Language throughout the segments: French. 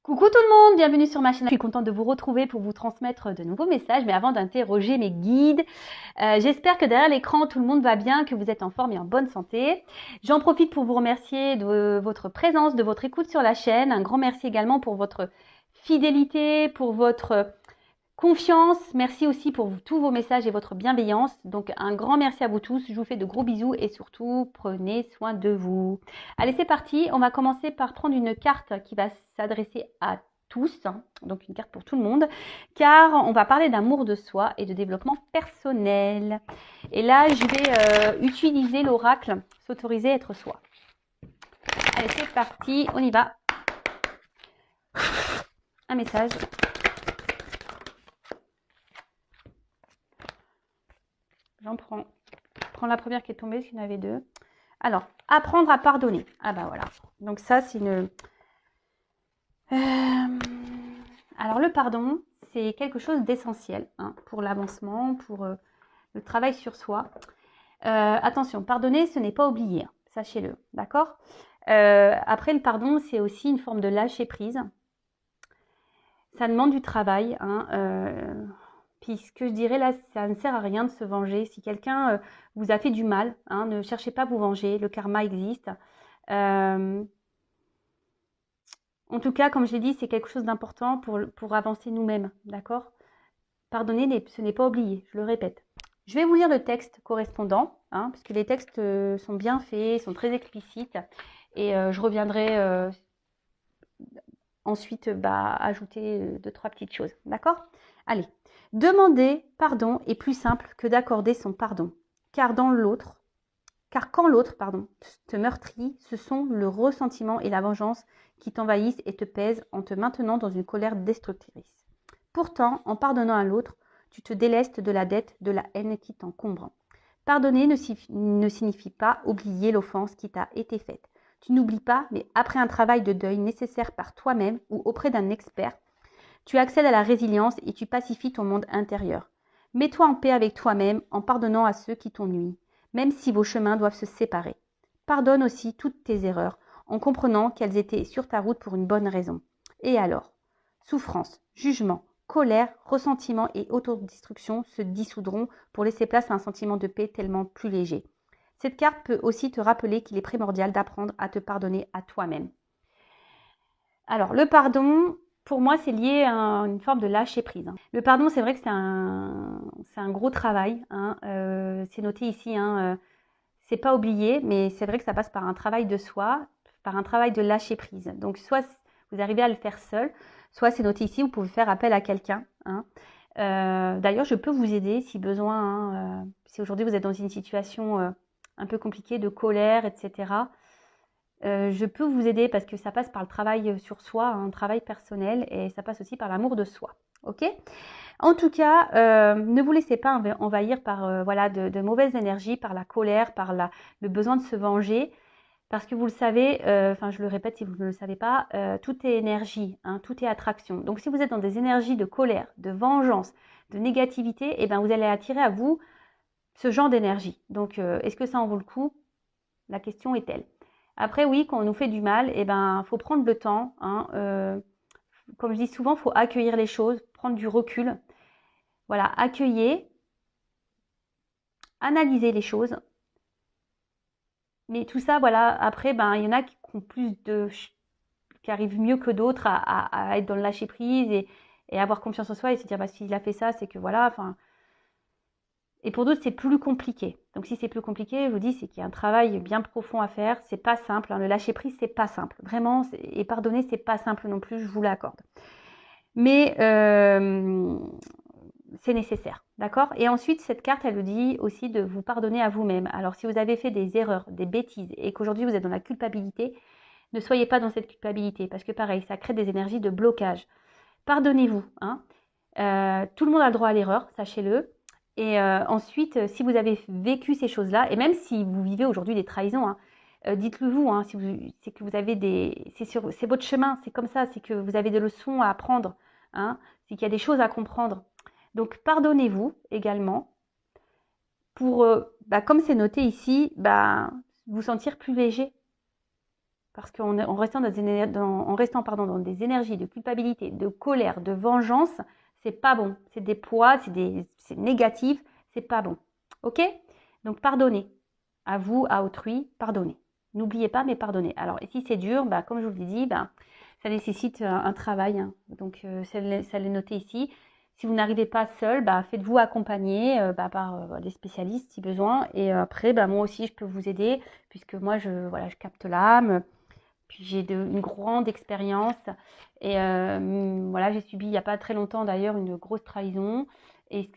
Coucou tout le monde, bienvenue sur ma chaîne. Je suis contente de vous retrouver pour vous transmettre de nouveaux messages, mais avant d'interroger mes guides, j'espère que derrière l'écran tout le monde va bien, que vous êtes en forme et en bonne santé. J'en profite pour vous remercier de votre présence, de votre écoute sur la chaîne. Un grand merci également pour votre fidélité, pour votre confiance. Merci aussi pour tous vos messages et votre bienveillance. Donc un grand merci à vous tous. Je vous fais de gros bisous et surtout prenez soin de vous. Allez, c'est parti. On va commencer par prendre une carte qui va s'adresser à tous, donc une carte pour tout le monde, car on va parler d'amour de soi et de développement personnel. Et là, je vais utiliser l'oracle s'autoriser à être soi. Allez, c'est parti. On y va. Un message. J'en prends. Je prends la première qui est tombée, parce qu'il y en avait deux. Alors, apprendre à pardonner. Ah bah voilà. Donc ça, c'est une... Alors le pardon, c'est quelque chose d'essentiel pour l'avancement, pour le travail sur soi. Attention, pardonner, ce n'est pas oublier. Sachez-le, d'accord ? Après, le pardon, c'est aussi une forme de lâcher prise. Ça demande du travail, puis ce que je dirais là, ça ne sert à rien de se venger. Si quelqu'un vous a fait du mal, ne cherchez pas à vous venger, le karma existe. En tout cas, comme je l'ai dit, c'est quelque chose d'important pour avancer nous-mêmes, d'accord ? Pardonner, ce n'est pas oublier, je le répète. Je vais vous lire le texte correspondant, parce que les textes sont bien faits, sont très explicites, et je reviendrai ensuite ajouter 2-3 petites choses, d'accord ? Allez. Demander pardon est plus simple que d'accorder son pardon, car quand l'autre, te meurtrit, ce sont le ressentiment et la vengeance qui t'envahissent et te pèsent en te maintenant dans une colère destructrice. Pourtant, en pardonnant à l'autre, tu te délestes de la dette, de la haine qui t'encombre. Pardonner ne signifie pas oublier l'offense qui t'a été faite. Tu n'oublies pas, mais après un travail de deuil nécessaire par toi-même ou auprès d'un expert, tu accèdes à la résilience et tu pacifies ton monde intérieur. Mets-toi en paix avec toi-même en pardonnant à ceux qui t'ont nui, même si vos chemins doivent se séparer. Pardonne aussi toutes tes erreurs en comprenant qu'elles étaient sur ta route pour une bonne raison. Et alors ? Souffrance, jugement, colère, ressentiment et autodestruction se dissoudront pour laisser place à un sentiment de paix tellement plus léger. Cette carte peut aussi te rappeler qu'il est primordial d'apprendre à te pardonner à toi-même. Alors, le pardon, pour moi, c'est lié à une forme de lâcher prise. Le pardon, c'est vrai que c'est un gros travail. C'est noté ici, c'est pas oublié, mais c'est vrai que ça passe par un travail de soi, par un travail de lâcher prise. Donc, soit vous arrivez à le faire seul, soit c'est noté ici, vous pouvez faire appel à quelqu'un. D'ailleurs, je peux vous aider si besoin. Si aujourd'hui vous êtes dans une situation un peu compliquée de colère, etc., je peux vous aider parce que ça passe par le travail sur soi, un travail personnel, et ça passe aussi par l'amour de soi. Ok ? En tout cas, ne vous laissez pas envahir par de mauvaises énergies, par la colère, par le besoin de se venger. Parce que vous le savez, je le répète si vous ne le savez pas, tout est énergie, tout est attraction. Donc si vous êtes dans des énergies de colère, de vengeance, de négativité, vous allez attirer à vous ce genre d'énergie. Donc est-ce que ça en vaut le coup ? La question est telle. Après, oui, quand on nous fait du mal, faut prendre le temps. Comme je dis souvent, il faut accueillir les choses, prendre du recul. Voilà, accueillir, analyser les choses. Mais tout ça, après, il y en a qui ont qui arrivent mieux que d'autres à être dans le lâcher prise et avoir confiance en soi et se dire, s'il a fait ça, c'est que Et pour d'autres, c'est plus compliqué. Donc si c'est plus compliqué, je vous dis, c'est qu'il y a un travail bien profond à faire. C'est pas simple. Le lâcher prise, c'est pas simple. Vraiment, et pardonner, c'est pas simple non plus, je vous l'accorde. Mais c'est nécessaire, d'accord ? Et ensuite, cette carte, elle vous dit aussi de vous pardonner à vous-même. Alors si vous avez fait des erreurs, des bêtises, et qu'aujourd'hui vous êtes dans la culpabilité, ne soyez pas dans cette culpabilité, parce que pareil, ça crée des énergies de blocage. Pardonnez-vous. Tout le monde a le droit à l'erreur, sachez-le. Et ensuite, si vous avez vécu ces choses-là, et même si vous vivez aujourd'hui des trahisons, dites-le vous, c'est que vous avez c'est votre chemin, c'est comme ça, c'est que vous avez des leçons à apprendre, c'est qu'il y a des choses à comprendre. Donc, pardonnez-vous également pour, comme c'est noté ici, vous sentir plus léger. Parce qu'en restant, en restant dans des énergies de culpabilité, de colère, de vengeance, c'est pas bon. C'est des poids, c'est négatif, c'est pas bon. Ok? Donc pardonnez. À vous, à autrui, pardonnez. N'oubliez pas, mais pardonnez. Alors, et si c'est dur, bah, comme je vous l'ai dit, bah, ça nécessite un travail. Hein. Donc, ça l'est noté ici. Si vous n'arrivez pas seul, bah, faites-vous accompagner par des spécialistes si besoin. Et après, bah, moi aussi, je peux vous aider puisque moi, je capte l'âme. Puis j'ai une grande expérience. Et voilà, j'ai subi il n'y a pas très longtemps d'ailleurs une grosse trahison. Et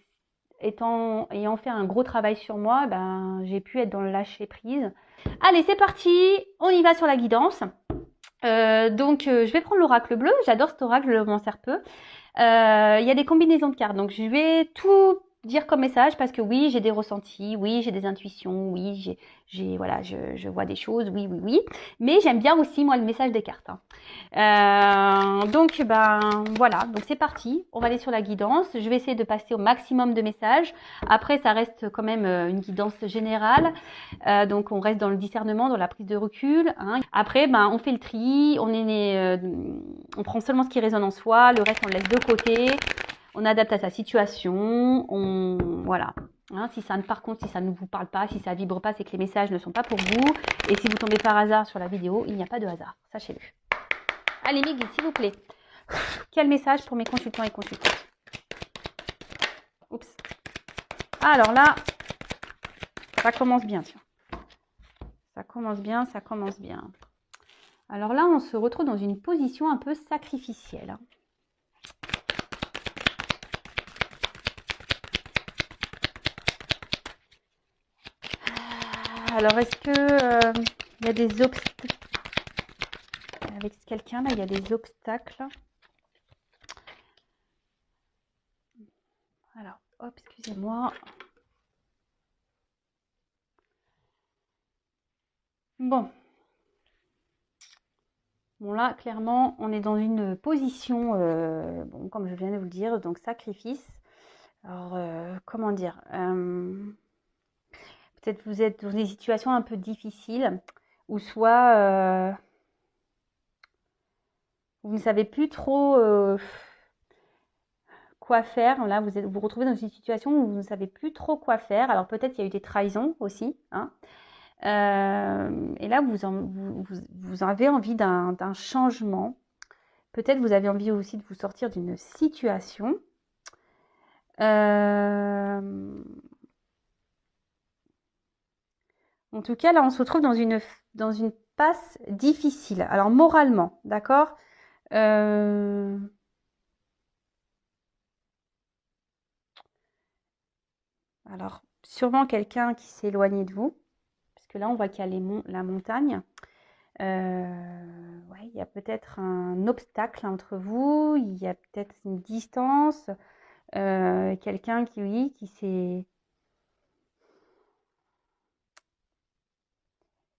ayant fait un gros travail sur moi, ben, j'ai pu être dans le lâcher prise. Allez, c'est parti, on y va sur la guidance. Je vais prendre l'oracle bleu. J'adore cet oracle, je m'en sers peu. Il y a des combinaisons de cartes, donc je vais tout dire comme message parce que oui, j'ai des ressentis, oui, j'ai des intuitions, oui, voilà, je vois des choses, oui. Mais j'aime bien aussi moi le message des cartes. Hein. Voilà, donc c'est parti. On va aller sur la guidance. Je vais essayer de passer au maximum de messages. Après, ça reste quand même une guidance générale. Donc on reste dans le discernement, dans la prise de recul. Hein. Après, on fait le tri. On prend seulement ce qui résonne en soi. Le reste, on le laisse de côté. On adapte à sa situation. Voilà. Hein, par contre, si ça ne vous parle pas, si ça vibre pas, c'est que les messages ne sont pas pour vous. Et si vous tombez par hasard sur la vidéo, il n'y a pas de hasard. Sachez-le. Allez, Miguel, s'il vous plaît. Quel message pour mes consultants et consultantes? Oups. Alors là, ça commence bien, tiens. Ça commence bien. Alors là, on se retrouve dans une position un peu sacrificielle. Alors, est-ce que il y a des obstacles avec quelqu'un là? Il y a des obstacles. Alors, hop, excusez-moi. Bon, là, clairement, on est dans une position, comme je viens de vous le dire, donc sacrifice. Alors, comment dire peut-être vous êtes dans des situations un peu difficiles, ou soit vous ne savez plus trop quoi faire. Là, vous vous retrouvez dans une situation où vous ne savez plus trop quoi faire. Alors, peut-être il y a eu des trahisons aussi. Hein. Et là, vous avez envie d'un changement. Peut-être vous avez envie aussi de vous sortir d'une situation. En tout cas, là, on se retrouve dans une passe difficile. Alors, moralement, d'accord Alors, sûrement quelqu'un qui s'est éloigné de vous. Parce que là, on voit qu'il y a la montagne. Ouais, il y a peut-être un obstacle entre vous. Il y a peut-être une distance. Quelqu'un qui s'est...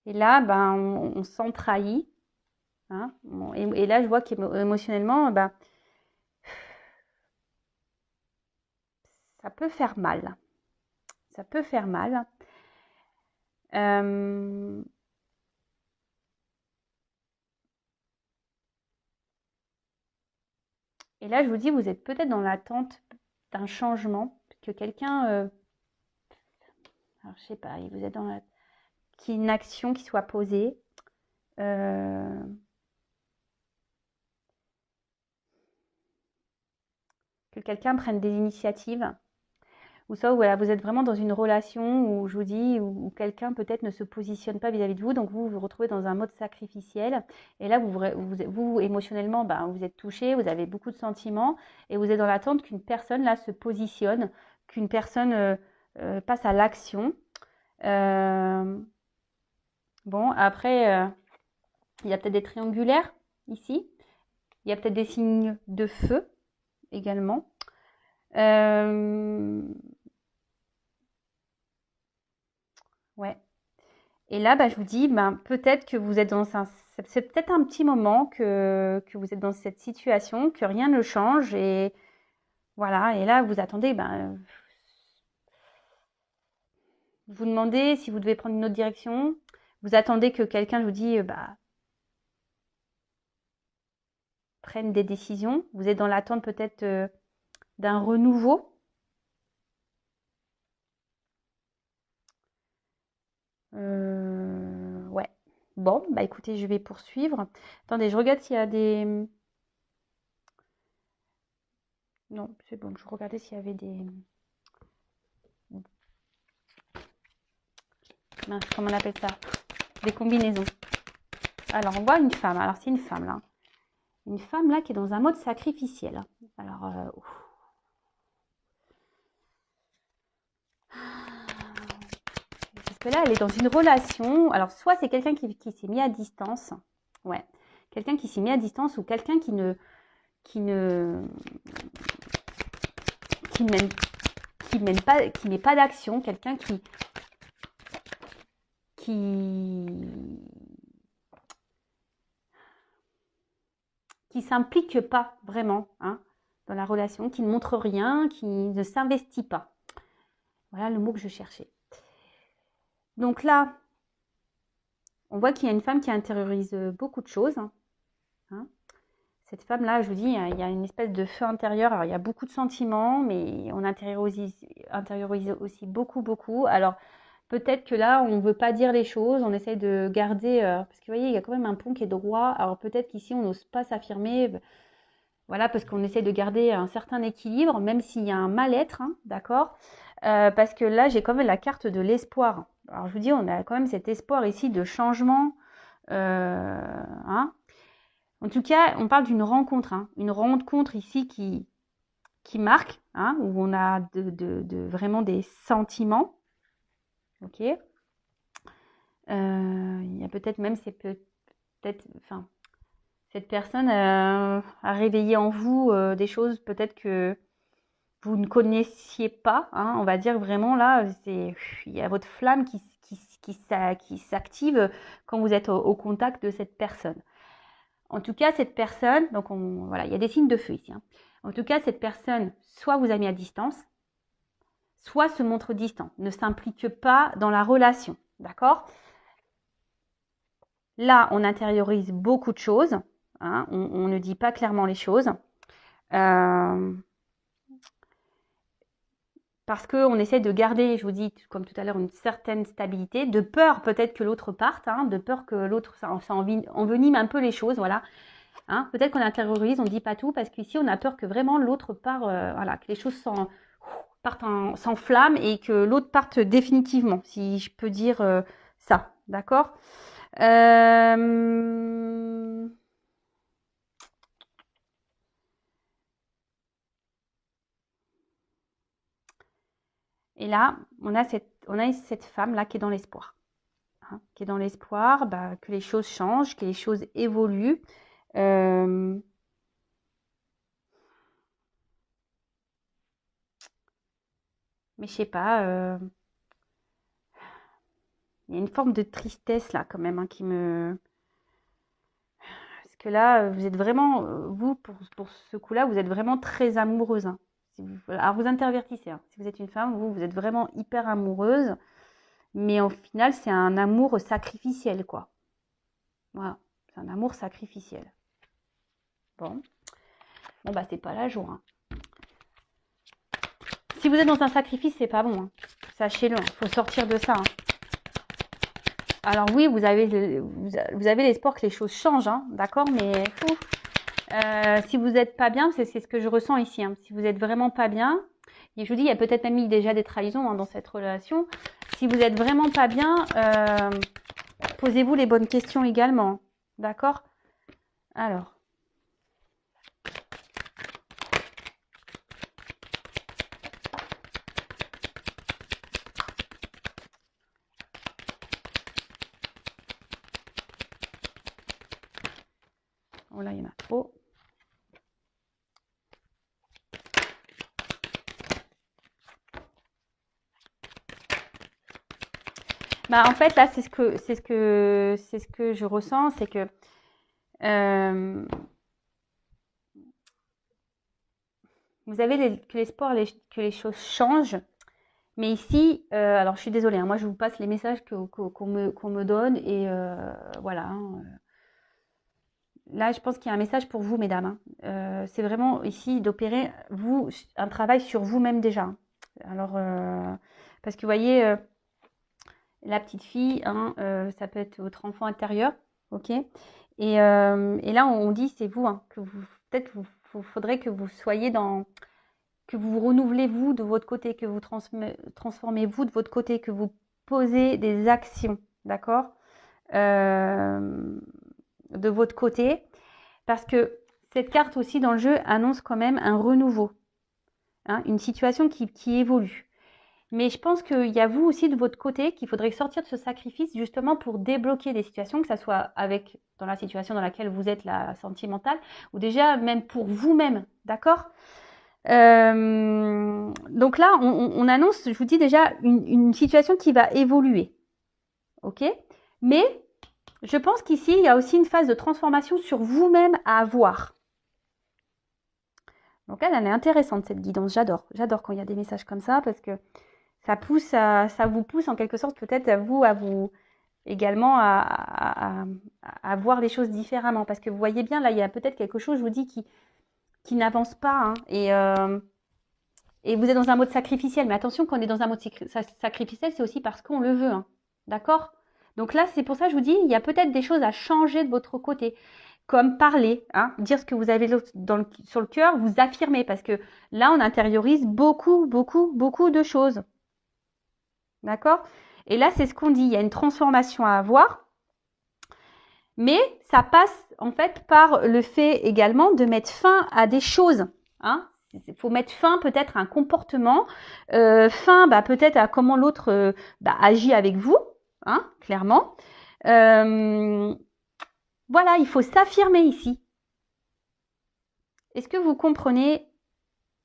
Et là, on se sent trahi. Hein. Et là, je vois qu'émotionnellement, ça peut faire mal. Ça peut faire mal. Et là, je vous dis, vous êtes peut-être dans l'attente d'un changement, que quelqu'un, alors je sais pas, vous êtes dans qu'il y ait une action qui soit posée. Que quelqu'un prenne des initiatives. Ou ça, voilà, vous êtes vraiment dans une relation où je vous dis, où quelqu'un peut-être ne se positionne pas vis-à-vis de vous, donc vous vous retrouvez dans un mode sacrificiel. Et là, vous émotionnellement, vous êtes touché, vous avez beaucoup de sentiments, et vous êtes dans l'attente qu'une personne là se positionne, qu'une personne passe à l'action. Bon, après, il y a peut-être des triangulaires ici. Il y a peut-être des signes de feu également. Ouais. Et là, je vous dis, peut-être que vous êtes c'est peut-être un petit moment que vous êtes dans cette situation, que rien ne change. Et voilà, et là, vous attendez, vous demandez si vous devez prendre une autre direction. Vous attendez que quelqu'un vous dise, prenne des décisions. Vous êtes dans l'attente peut-être d'un renouveau. Ouais. Bon, bah écoutez, je vais poursuivre. Attendez, je regarde s'il y a des... Non, c'est bon, je regardais s'il y avait des... Mince, comment on appelle ça? Des combinaisons. Alors, on voit une femme. Alors, c'est une femme, là. Une femme, là, qui est dans un mode sacrificiel. Alors, parce que là, elle est dans une relation. Alors, soit c'est quelqu'un qui s'est mis à distance. Ouais. Quelqu'un qui s'est mis à distance ou quelqu'un qui ne... qui mène pas d'action. Quelqu'un qui s'implique pas vraiment hein, dans la relation, qui ne montre rien, qui ne s'investit pas. Voilà le mot que je cherchais. Donc là, on voit qu'il y a une femme qui intériorise beaucoup de choses. Hein. Cette femme-là, je vous dis, il y a une espèce de feu intérieur. Alors, il y a beaucoup de sentiments, mais on intériorise aussi beaucoup. Alors, peut-être que là, on ne veut pas dire les choses, on essaye de garder... parce que vous voyez, il y a quand même un pont qui est droit. Alors, peut-être qu'ici, on n'ose pas s'affirmer. Voilà, parce qu'on essaie de garder un certain équilibre, même s'il y a un mal-être, hein, d'accord parce que là, j'ai quand même la carte de l'espoir. Alors, je vous dis, on a quand même cet espoir ici de changement. Hein. En tout cas, on parle d'une rencontre. Hein, une rencontre ici qui marque, hein, où on a vraiment des sentiments. Ok. Il y a peut-être même, c'est peut-être... Enfin, cette personne a réveillé en vous des choses peut-être que vous ne connaissiez pas, hein, on va dire vraiment là, il y a votre flamme qui s'active quand vous êtes au contact de cette personne. En tout cas, cette personne, donc voilà, il y a des signes de feu ici. Hein. En tout cas, cette personne, soit vous a mis à distance, soit se montre distant, ne s'implique pas dans la relation, d'accord ? Là, on intériorise beaucoup de choses, hein, on ne dit pas clairement les choses. Parce qu'on essaie de garder, je vous dis, comme tout à l'heure, une certaine stabilité, de peur peut-être que l'autre parte, hein, de peur que l'autre, ça envenime un peu les choses, voilà. Hein, peut-être qu'on intériorise, on ne dit pas tout, parce qu'ici, on a peur que vraiment l'autre part, voilà, que les choses s'enflamment et que l'autre parte définitivement, si je peux dire ça, d'accord Et là, on a cette femme-là qui est dans l'espoir. Hein, qui est dans l'espoir que les choses changent, que les choses évoluent. Mais je sais pas, il y a une forme de tristesse là quand même hein, qui me... Parce que là, vous êtes vraiment, vous, pour ce coup-là, vous êtes vraiment très amoureuse. Hein. Alors vous intervertissez. Hein. Si vous êtes une femme, vous êtes vraiment hyper amoureuse. Mais au final, c'est un amour sacrificiel, quoi. Voilà, c'est un amour sacrificiel. Bon, bah c'est pas la joie. Hein. Si vous êtes dans un sacrifice, c'est pas bon. Hein. Sachez-le, il faut sortir de ça. Hein. Alors oui, vous avez l'espoir que les choses changent, hein, d'accord, mais si vous n'êtes pas bien, c'est ce que je ressens ici. Hein. Si vous n'êtes vraiment pas bien, et je vous dis, il y a peut-être même eu déjà des trahisons hein, dans cette relation. Si vous n'êtes vraiment pas bien, posez-vous les bonnes questions également, d'accord? Alors. Oh là, il y en a trop. Bah, en fait, là, c'est ce que je ressens, c'est que vous avez que l'espoir que les choses changent. Mais ici, alors je suis désolée, hein, moi je vous passe les messages qu'on me donne et voilà. Hein, là, je pense qu'il y a un message pour vous, mesdames. Hein. C'est vraiment ici d'opérer, vous, un travail sur vous-même déjà. Hein. Alors, parce que vous voyez, la petite fille, hein, ça peut être votre enfant intérieur, ok. Et là, on dit, c'est vous, hein, que vous, peut-être, vous faudrait que vous soyez dans, que vous renouvelez vous de votre côté, que vous transformez vous de votre côté, que vous posez des actions, d'accord, de votre côté, parce que cette carte aussi dans le jeu annonce quand même un renouveau, hein, une situation qui évolue. Mais je pense qu'il y a vous aussi de votre côté qu'il faudrait sortir de ce sacrifice justement pour débloquer des situations, que ce soit avec dans la situation dans laquelle vous êtes, la sentimentale, ou déjà même pour vous-même, d'accord. Donc là, on annonce, je vous dis déjà, une situation qui va évoluer, ok. Mais je pense qu'ici, il y a aussi une phase de transformation sur vous-même à avoir. Donc elle est intéressante cette guidance, j'adore quand il y a des messages comme ça parce que ça vous pousse en quelque sorte peut-être à vous également à voir les choses différemment. Parce que vous voyez bien, là, il y a peut-être quelque chose, je vous dis, qui n'avance pas. Hein, et vous êtes dans un mode sacrificiel. Mais attention, quand on est dans un mode sacrificiel, c'est aussi parce qu'on le veut. Hein, d'accord. Donc là, c'est pour ça que je vous dis, il y a peut-être des choses à changer de votre côté. Comme parler, hein, dire ce que vous avez sur le cœur, vous affirmer. Parce que là, on intériorise beaucoup de choses. D'accord? Et là, c'est ce qu'on dit. Il y a une transformation à avoir. Mais ça passe en fait par le fait également de mettre fin à des choses. Hein? Il faut mettre fin peut-être à un comportement, fin peut-être à comment l'autre agit avec vous, hein, clairement. Voilà, il faut s'affirmer ici. Est-ce que vous comprenez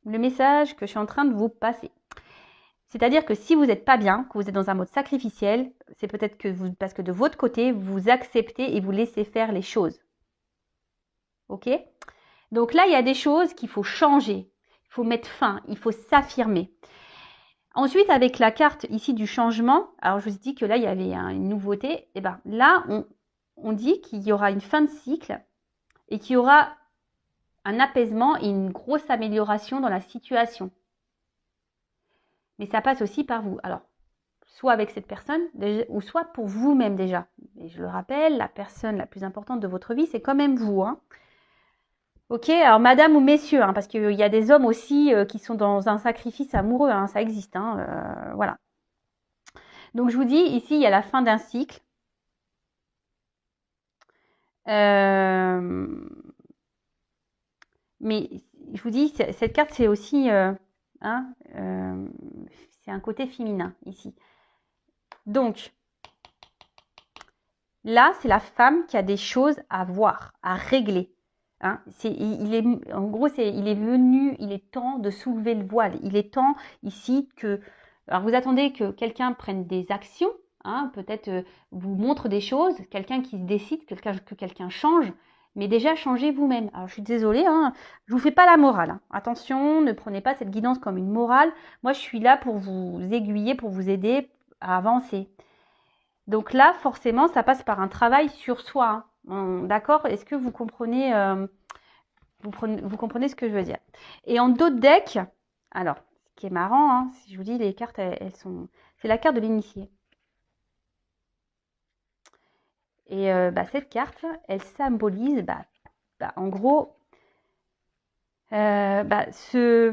le message que je suis en train de vous passer? C'est-à-dire que si vous n'êtes pas bien, que vous êtes dans un mode sacrificiel, c'est peut-être que parce que de votre côté, vous acceptez et vous laissez faire les choses. Ok? Donc là, il y a des choses qu'il faut changer. Il faut mettre fin, il faut s'affirmer. Ensuite, avec la carte ici du changement, alors je vous ai dit que là, il y avait une nouveauté. Et bien là, on dit qu'il y aura une fin de cycle et qu'il y aura un apaisement et une grosse amélioration dans la situation. Mais ça passe aussi par vous. Alors, soit avec cette personne, ou soit pour vous-même déjà. Et je le rappelle, la personne la plus importante de votre vie, c'est quand même vous. Hein. Ok, alors madame ou messieurs, hein, parce qu'il y a des hommes aussi qui sont dans un sacrifice amoureux, hein, ça existe. Hein, voilà. Donc je vous dis, ici, il y a la fin d'un cycle. Mais je vous dis, cette carte, c'est aussi... c'est un côté féminin ici. Donc, là, c'est la femme qui a des choses à voir, à régler. Hein, en gros, il est venu, il est temps de soulever le voile. Il est temps ici que... Alors, vous attendez que quelqu'un prenne des actions, hein, peut-être vous montre des choses, quelqu'un qui se décide, que quelqu'un change, mais déjà changez vous-même. Alors, je suis désolée, hein, je vous fais pas la morale. Hein. Attention, ne prenez pas cette guidance comme une morale. Moi, je suis là pour vous aiguiller, pour vous aider à avancer. Donc là, forcément, ça passe par un travail sur soi. Hein. D'accord? Est-ce que vous comprenez, vous comprenez ce que je veux dire? Et en d'autres decks, alors, ce qui est marrant, hein, si je vous dis, les cartes, elles sont... C'est la carte de l'initié. Et cette carte, elle symbolise, en gros, de se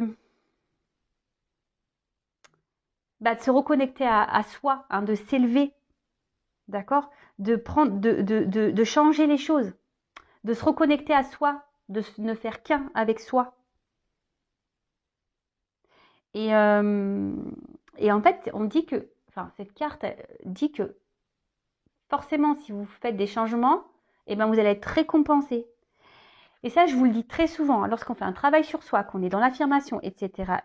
reconnecter à soi, hein, de s'élever. D'accord? De changer les choses, de se reconnecter à soi, de ne faire qu'un avec soi. Et en fait, on dit que, cette carte dit que forcément, si vous faites des changements, vous allez être récompensé. Et ça, je vous le dis très souvent, lorsqu'on fait un travail sur soi, qu'on est dans l'affirmation, etc.,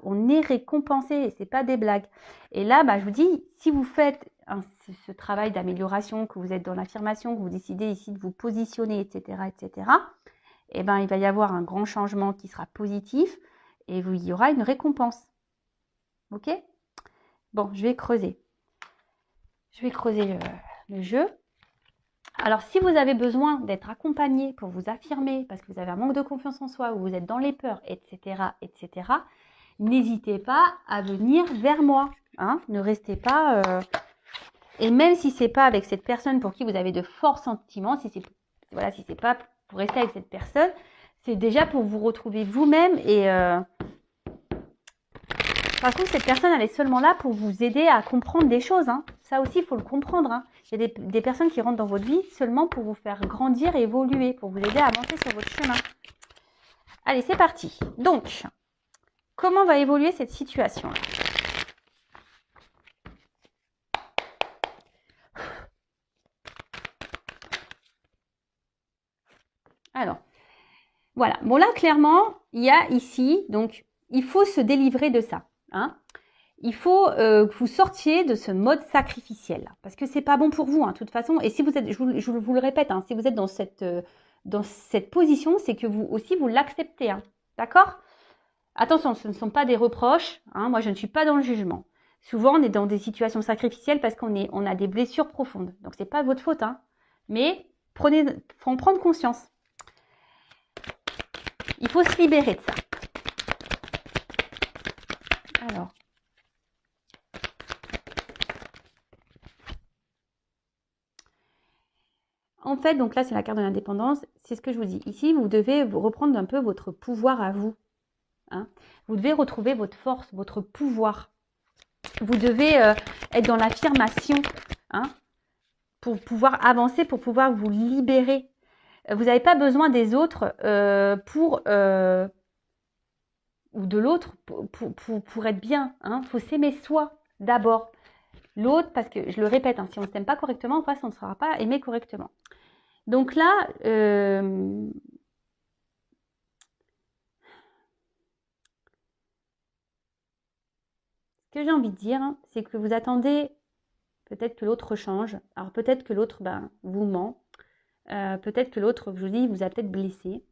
on est récompensé, et c'est pas des blagues. Et là, je vous dis, si vous faites ce travail d'amélioration, que vous êtes dans l'affirmation, que vous décidez ici de vous positionner, etc., il va y avoir un grand changement qui sera positif, et il y aura une récompense. Ok? Bon, je vais creuser. Je vais creuser le jeu. Alors, si vous avez besoin d'être accompagné pour vous affirmer, parce que vous avez un manque de confiance en soi, ou vous êtes dans les peurs, etc., n'hésitez pas à venir vers moi. Hein, ne restez pas... Et même si c'est pas avec cette personne pour qui vous avez de forts sentiments, si c'est voilà, si c'est pas pour rester avec cette personne, c'est déjà pour vous retrouver vous-même. Et par contre, cette personne, elle est seulement là pour vous aider à comprendre des choses. Hein. Ça aussi, il faut le comprendre. Hein. Il y a des personnes qui rentrent dans votre vie seulement pour vous faire grandir et évoluer, pour vous aider à avancer sur votre chemin. Allez, c'est parti. Donc, comment va évoluer cette situation-là ? Alors, voilà. Bon, là, clairement, il y a ici, donc, il faut se délivrer de ça. Hein. Il faut que vous sortiez de ce mode sacrificiel. Parce que c'est pas bon pour vous, hein, de toute façon. Et si vous êtes, je vous le répète, hein, si vous êtes dans cette position, c'est que vous aussi, vous l'acceptez. Hein, d'accord ? Attention, ce ne sont pas des reproches. Hein, moi, je ne suis pas dans le jugement. Souvent, on est dans des situations sacrificielles parce qu'on a des blessures profondes. Donc, c'est pas votre faute. Hein, mais faut en prendre conscience. Il faut se libérer de ça. Alors. En fait, donc là, c'est la carte de l'indépendance. C'est ce que je vous dis. Ici, vous devez reprendre un peu votre pouvoir à vous. Hein. Vous devez retrouver votre force, votre pouvoir. Vous devez être dans l'affirmation, hein, pour pouvoir avancer, pour pouvoir vous libérer. Vous n'avez pas besoin des autres ou de l'autre pour être bien. Hein. Faut s'aimer soi d'abord. L'autre, parce que je le répète, hein, si on ne s'aime pas correctement, en face, on ne sera pas aimé correctement. Donc là, ce que j'ai envie de dire, hein, c'est que vous attendez peut-être que l'autre change. Alors peut-être que l'autre vous ment. Peut-être que l'autre, je vous dis, vous a peut-être blessé.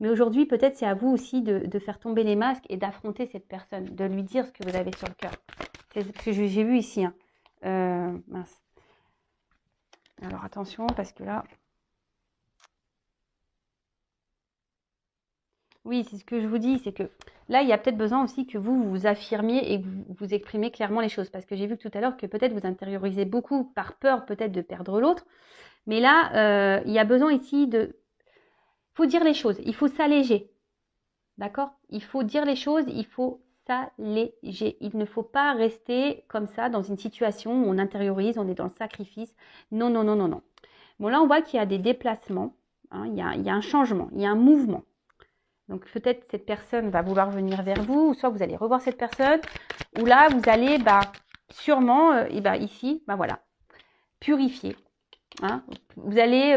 Mais aujourd'hui, peut-être c'est à vous aussi de faire tomber les masques et d'affronter cette personne, de lui dire ce que vous avez sur le cœur. C'est ce que j'ai vu ici. Hein. Mince. Alors attention, parce que là... Oui, c'est ce que je vous dis, c'est que là, il y a peut-être besoin aussi que vous vous affirmiez et que vous exprimez clairement les choses. Parce que j'ai vu tout à l'heure que peut-être vous intériorisez beaucoup par peur peut-être de perdre l'autre. Mais là, il y a besoin ici de... Il faut dire les choses, il faut s'alléger. D'accord ? Il faut dire les choses, il faut s'alléger. Il ne faut pas rester comme ça dans une situation où on intériorise, on est dans le sacrifice. Non, non, non, non, non. Bon, là, on voit qu'il y a des déplacements. Hein, il y a un changement, il y a un mouvement. Donc peut-être cette personne va vouloir venir vers vous, ou soit vous allez revoir cette personne, ou là vous allez sûrement, ici, voilà, purifier. Hein. Vous allez,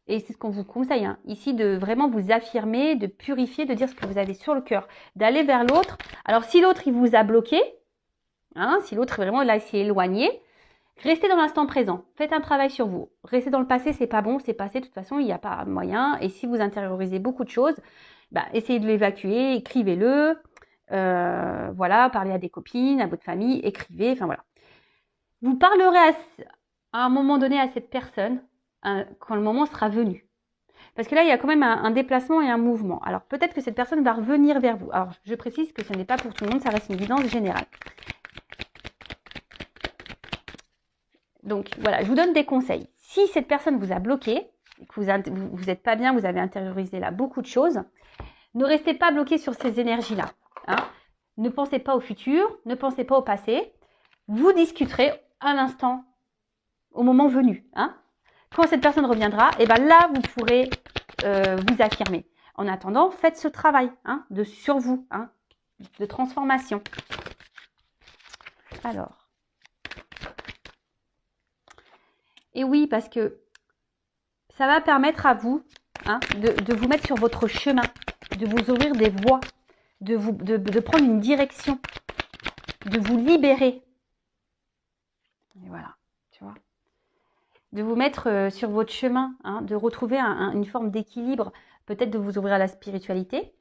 et c'est ce qu'on vous conseille, hein, ici de vraiment vous affirmer, de purifier, de dire ce que vous avez sur le cœur, d'aller vers l'autre. Alors si l'autre il vous a bloqué, hein, si l'autre vraiment là s'est éloigné, restez dans l'instant présent, faites un travail sur vous. Restez dans le passé, c'est pas bon, c'est passé, de toute façon il n'y a pas moyen. Et si vous intériorisez beaucoup de choses, essayez de l'évacuer, écrivez-le, voilà, parlez à des copines, à votre famille, écrivez, enfin voilà. Vous parlerez à un moment donné à cette personne quand le moment sera venu. Parce que là, il y a quand même un déplacement et un mouvement. Alors peut-être que cette personne va revenir vers vous. Alors je précise que ce n'est pas pour tout le monde, ça reste une guidance générale. Donc voilà, je vous donne des conseils. Si cette personne vous a bloqué, que vous n'êtes pas bien, vous avez intériorisé là beaucoup de choses, ne restez pas bloqué sur ces énergies-là. Hein. Ne pensez pas au futur, ne pensez pas au passé. Vous discuterez à l'instant, au moment venu. Hein. Quand cette personne reviendra, là, vous pourrez vous affirmer. En attendant, faites ce travail sur vous, de transformation. Alors. Et oui, parce que ça va permettre à vous de vous mettre sur votre chemin, de vous ouvrir des voies, de prendre une direction, de vous libérer. Et voilà, tu vois. De vous mettre sur votre chemin, de retrouver une forme d'équilibre, peut-être de vous ouvrir à la spiritualité,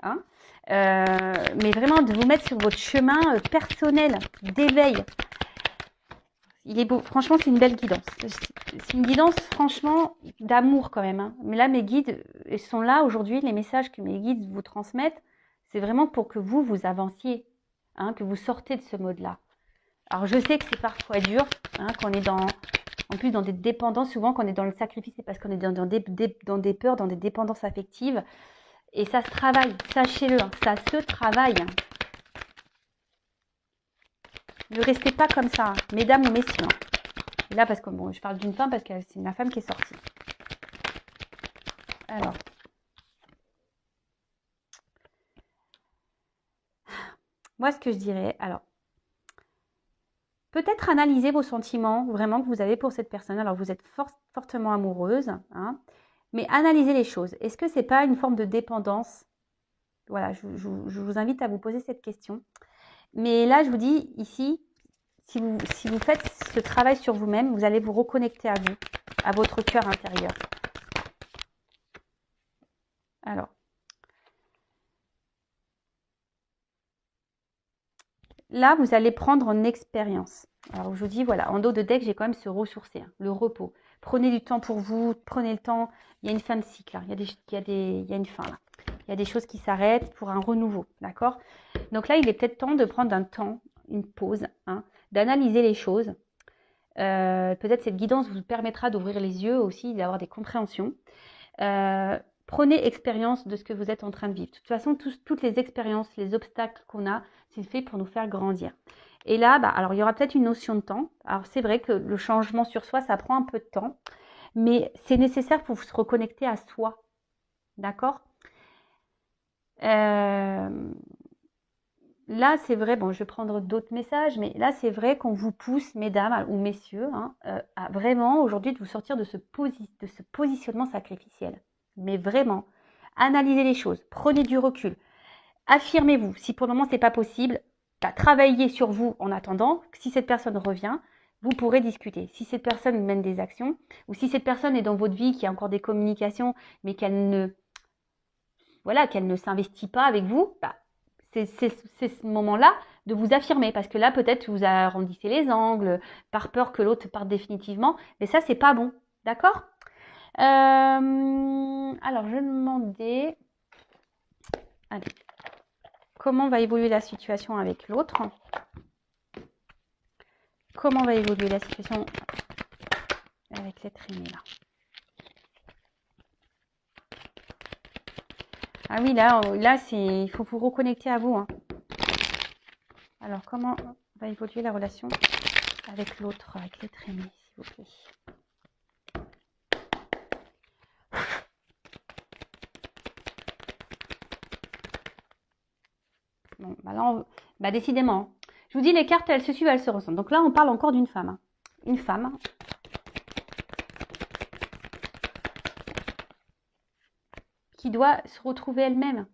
mais vraiment de vous mettre sur votre chemin personnel d'éveil. Il est beau. Franchement, c'est une belle guidance. C'est une guidance, franchement, d'amour quand même. Hein. Mais là, mes guides sont là aujourd'hui. Les messages que mes guides vous transmettent, c'est vraiment pour que vous avanciez, hein, que vous sortez de ce mode-là. Alors, je sais que c'est parfois dur, hein, qu'on est en plus dans des dépendances. Souvent, quand on est dans le sacrifice, c'est parce qu'on est dans des peurs, dans des dépendances affectives. Et ça se travaille, sachez-le, hein, ça se travaille. Hein. Ne restez pas comme ça, hein, mesdames ou messieurs. Hein. Et là, parce que bon, je parle d'une femme parce que c'est la femme qui est sortie. Alors. Moi, ce que je dirais, alors, peut-être analyser vos sentiments vraiment que vous avez pour cette personne. Alors, vous êtes fortement amoureuse, hein, mais analysez les choses. Est-ce que ce n'est pas une forme de dépendance? Voilà, je vous invite à vous poser cette question. Mais là, je vous dis ici, si vous faites ce travail sur vous-même, vous allez vous reconnecter à vous, à votre cœur intérieur. Alors, là, vous allez prendre en expérience. Alors, je vous dis, voilà, en dos de deck, j'ai quand même se ressourcer, hein, le repos. Prenez du temps pour vous, prenez le temps. Il y a une fin de cycle, là. Il y a une fin, là. Il y a des choses qui s'arrêtent pour un renouveau, d'accord? Donc là, il est peut-être temps de prendre un temps, une pause, hein, d'analyser les choses. Peut-être cette guidance vous permettra d'ouvrir les yeux aussi, d'avoir des compréhensions. Prenez expérience de ce que vous êtes en train de vivre. De toute façon, toutes les expériences, les obstacles qu'on a, c'est fait pour nous faire grandir. Et là, alors il y aura peut-être une notion de temps. Alors c'est vrai que le changement sur soi, ça prend un peu de temps, mais c'est nécessaire pour se reconnecter à soi. D'accord ? Là, c'est vrai, bon, je vais prendre d'autres messages, mais là, c'est vrai qu'on vous pousse, mesdames ou messieurs, hein, à vraiment aujourd'hui de vous sortir de ce positionnement sacrificiel. Mais vraiment, analysez les choses, prenez du recul, affirmez-vous. Si pour le moment, ce n'est pas possible, travaillez sur vous en attendant. Si cette personne revient, vous pourrez discuter. Si cette personne mène des actions, ou si cette personne est dans votre vie, qui a encore des communications, mais qu'elle ne s'investit pas avec vous, c'est ce moment-là de vous affirmer. Parce que là, peut-être, vous arrondissez les angles, par peur que l'autre parte définitivement. Mais ça, c'est pas bon. D'accord ? Alors, je me demandais... Allez. Comment va évoluer la situation avec l'autre? Comment va évoluer la situation avec l'être aimé là? Ah oui, là il faut vous reconnecter à vous. Hein. Alors, comment va évoluer la relation avec l'autre, avec l'être aimé, s'il vous plaît? Bon, là, décidément. Je vous dis, les cartes, elles se suivent, elles se ressemblent. Donc là, on parle encore d'une femme. Hein. Une femme. Qui doit se retrouver elle-même.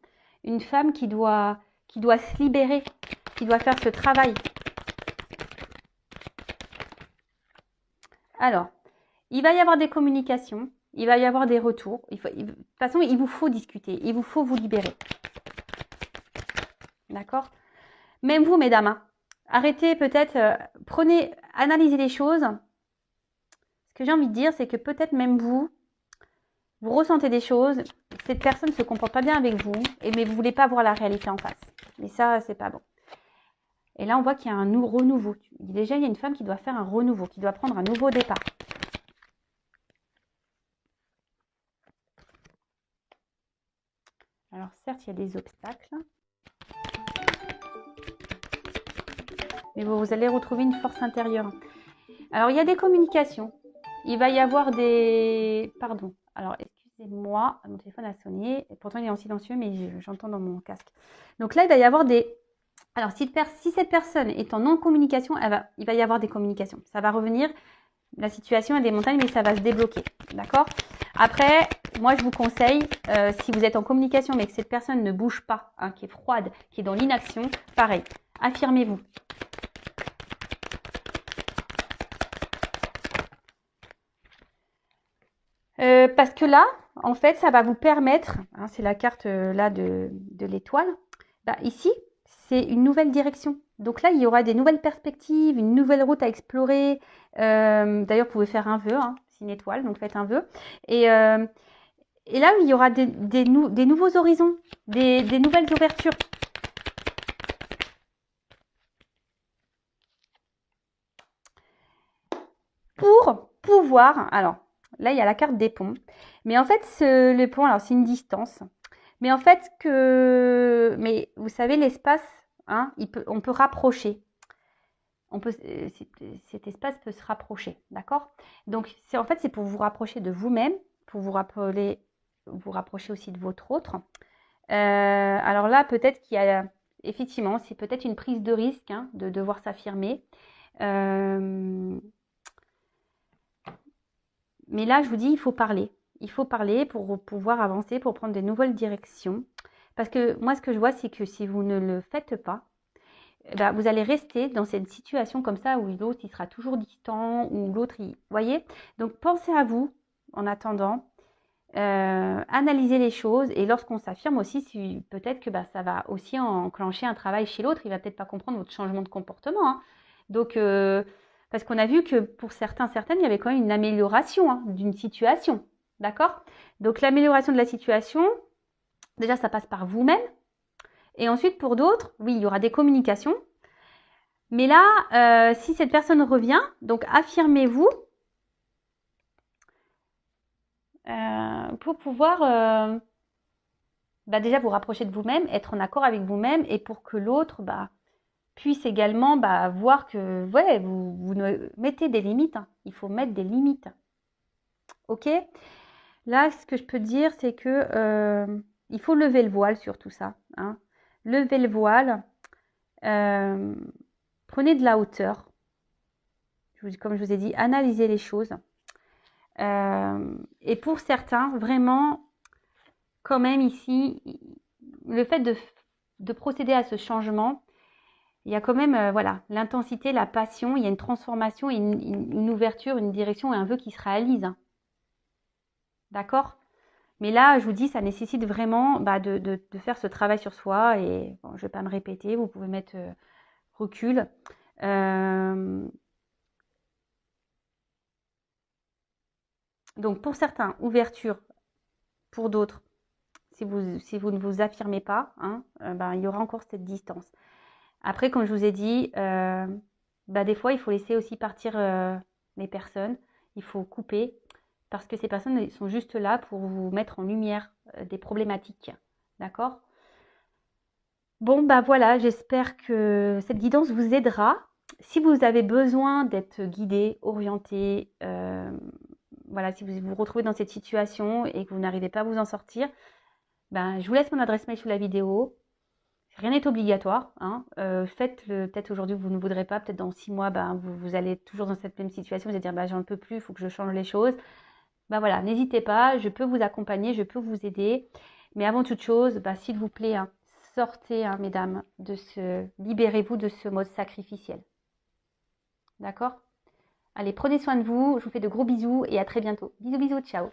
Une femme qui doit se libérer, qui doit faire ce travail. Alors, il va y avoir des communications, il va y avoir des retours. De toute façon, il vous faut discuter, il vous faut vous libérer. D'accord? Même vous, mesdames, hein, arrêtez peut-être, analysez les choses. Ce que j'ai envie de dire, c'est que peut-être même vous ressentez des choses, cette personne ne se comporte pas bien avec vous, mais vous ne voulez pas voir la réalité en face. Et ça, c'est pas bon. Et là, on voit qu'il y a un renouveau. Déjà, il y a une femme qui doit faire un renouveau, qui doit prendre un nouveau départ. Alors, certes, il y a des obstacles. Mais vous allez retrouver une force intérieure. Alors, il y a des communications. Il va y avoir des... Pardon. Alors, excusez-moi, mon téléphone a sonné. Et pourtant, il est en silencieux, mais j'entends dans mon casque. Donc là, il va y avoir des... Alors, si cette personne est en non-communication, il va y avoir des communications. Ça va revenir. La situation est des montagnes, mais ça va se débloquer. D'accord ? Après, moi, je vous conseille, si vous êtes en communication, mais que cette personne ne bouge pas, hein, qui est froide, qui est dans l'inaction, pareil, affirmez-vous. Parce que là, en fait, ça va vous permettre, hein, c'est la carte là de l'étoile, ici, c'est une nouvelle direction. Donc là, il y aura des nouvelles perspectives, une nouvelle route à explorer. D'ailleurs, vous pouvez faire un vœu, hein, c'est une étoile, donc faites un vœu. Et là, il y aura des nouveaux horizons, des nouvelles ouvertures. Pour pouvoir, alors là, il y a la carte des ponts. Mais en fait, le pont, alors c'est une distance. Mais en fait, mais vous savez, l'espace, hein, on peut rapprocher. Cet espace peut se rapprocher, d'accord? Donc, en fait, c'est pour vous rapprocher de vous-même, pour vous rapprocher aussi de votre autre. Alors là, peut-être qu'il y a, effectivement, c'est peut-être une prise de risque, hein, de devoir s'affirmer. Mais là, je vous dis, il faut parler. Il faut parler pour pouvoir avancer, pour prendre de nouvelles directions. Parce que moi, ce que je vois, c'est que si vous ne le faites pas, bah, vous allez rester dans cette situation comme ça où l'autre, il sera toujours distant, ou l'autre, vous voyez? Donc, pensez à vous en attendant. Analyser les choses. Et lorsqu'on s'affirme aussi, peut-être que bah, ça va aussi enclencher un travail chez l'autre. Il va peut-être pas comprendre votre changement de comportement. Hein. Donc, parce qu'on a vu que pour certaines, il y avait quand même une amélioration hein, d'une situation. D'accord? Donc, l'amélioration de la situation, déjà, ça passe par vous-même. Et ensuite, pour d'autres, oui, il y aura des communications. Mais là, si cette personne revient, donc affirmez-vous pour pouvoir bah, déjà vous rapprocher de vous-même, être en accord avec vous-même et pour que l'autre bah, puisse également bah, voir que ouais, vous mettez des limites. Hein. Il faut mettre des limites. Ok? Là, ce que je peux dire, c'est que il faut lever le voile sur tout ça. Hein. Levez le voile. Prenez de la hauteur. Comme je vous ai dit, analysez les choses. Et pour certains, vraiment, quand même ici, le fait de procéder à ce changement, il y a quand même voilà, l'intensité, la passion, il y a une transformation, une ouverture, une direction et un vœu qui se réalise. Hein. D'accord? Mais là, je vous dis, ça nécessite vraiment bah, de faire ce travail sur soi. Et bon, je ne vais pas me répéter, vous pouvez mettre recul. Donc pour certains, ouverture, pour d'autres, si vous ne vous affirmez pas, hein, ben, il y aura encore cette distance. Après, comme je vous ai dit, bah, des fois, il faut laisser aussi partir les personnes. Il faut couper parce que ces personnes sont juste là pour vous mettre en lumière des problématiques. D'accord? Bon, bah voilà, j'espère que cette guidance vous aidera. Si vous avez besoin d'être guidé, orienté, voilà, si vous vous retrouvez dans cette situation et que vous n'arrivez pas à vous en sortir, ben, je vous laisse mon adresse mail sous la vidéo. Rien n'est obligatoire. Hein. Faites-le peut-être aujourd'hui, vous ne voudrez pas. Peut-être dans 6 mois, ben, vous allez être toujours dans cette même situation. Vous allez dire, ben, j'en peux plus, il faut que je change les choses. Ben voilà, n'hésitez pas, je peux vous accompagner, je peux vous aider. Mais avant toute chose, ben, s'il vous plaît, hein, sortez, hein, mesdames, libérez-vous de ce mode sacrificiel. D'accord? Allez, prenez soin de vous. Je vous fais de gros bisous et à très bientôt. Bisous, bisous, ciao.